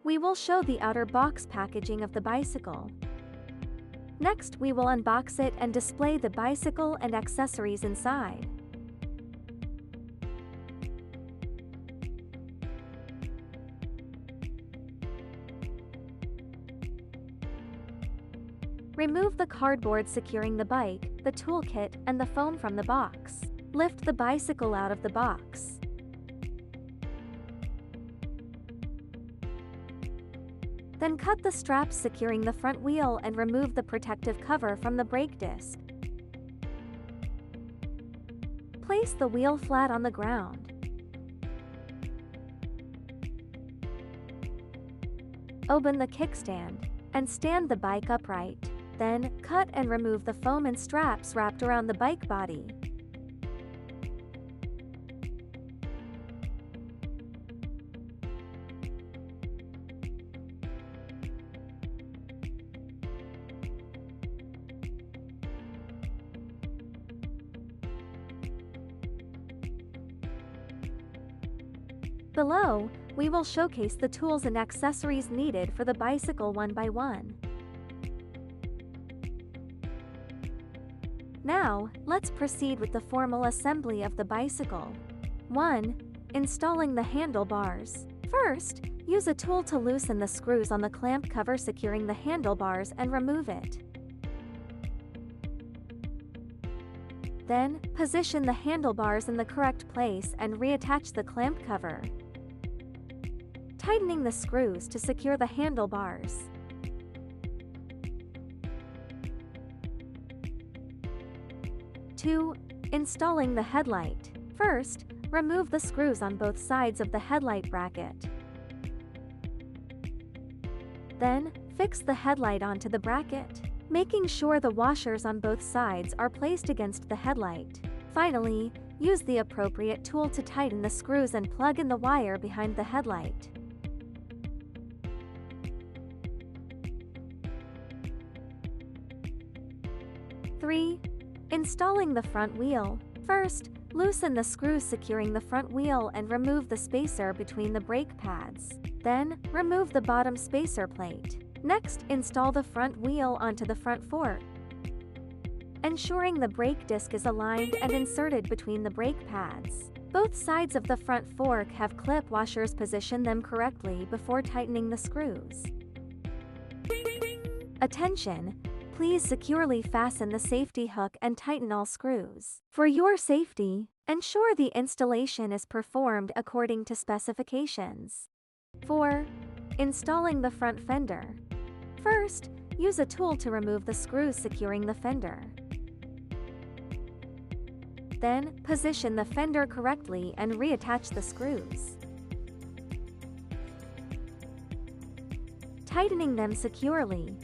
we will show the outer box packaging of the bicycle. Next, we will unbox it and display the bicycle and accessories inside. Remove the cardboard securing the bike, the toolkit, and the foam from the box. Lift the bicycle out of the box. Then cut the straps securing the front wheel and remove the protective cover from the brake disc. Place the wheel flat on the ground. Open the kickstand and stand the bike upright. Then, cut and remove the foam and straps wrapped around the bike body. Below, we will showcase the tools and accessories needed for the bicycle one by one. Now, let's proceed with the formal assembly of the bicycle. 1. Installing the handlebars. First, use a tool to loosen the screws on the clamp cover securing the handlebars and remove it. Then, position the handlebars in the correct place and reattach the clamp cover, tightening the screws to secure the handlebars. 2. Installing the headlight. First, remove the screws on both sides of the headlight bracket. Then, fix the headlight onto the bracket, making sure the washers on both sides are placed against the headlight. Finally, use the appropriate tool to tighten the screws and plug in the wire behind the headlight. Three. Installing the front wheel. First, loosen the screws securing the front wheel and remove the spacer between the brake pads. Then, remove the bottom spacer plate. Next, install the front wheel onto the front fork, ensuring the brake disc is aligned and inserted between the brake pads. Both sides of the front fork have clip washers. Position them correctly before tightening the screws. Attention! Please securely fasten the safety hook and tighten all screws. For your safety, ensure the installation is performed according to specifications. 4. Installing the front fender. First, use a tool to remove the screws securing the fender. Then, position the fender correctly and reattach the screws, tightening them securely.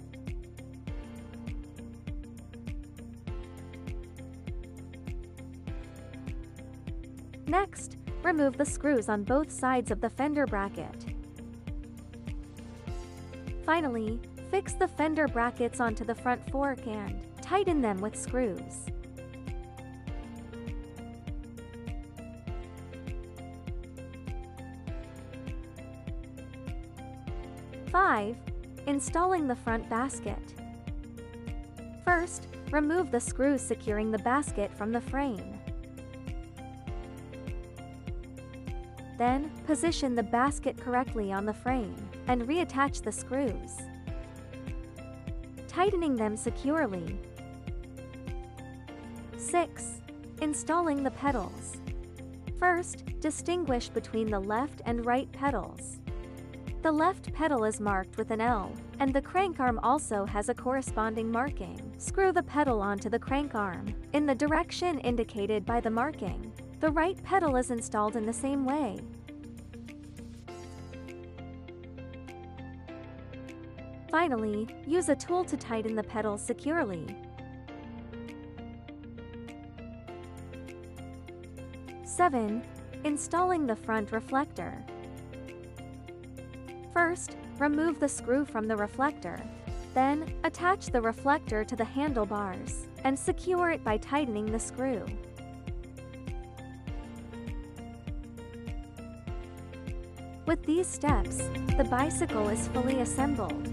Next, remove the screws on both sides of the fender bracket. Finally, fix the fender brackets onto the front fork and tighten them with screws. Five. Installing the front basket. First, remove the screws securing the basket from the frame. Then, position the basket correctly on the frame and reattach the screws, tightening them securely. 6. Installing the pedals. First, distinguish between the left and right pedals. The left pedal is marked with an L, and the crank arm also has a corresponding marking. Screw the pedal onto the crank arm in the direction indicated by the marking. The right pedal is installed in the same way. Finally, use a tool to tighten the pedals securely. 7. Installing the front reflector. First, remove the screw from the reflector. Then, attach the reflector to the handlebars and secure it by tightening the screw. With these steps, the bicycle is fully assembled.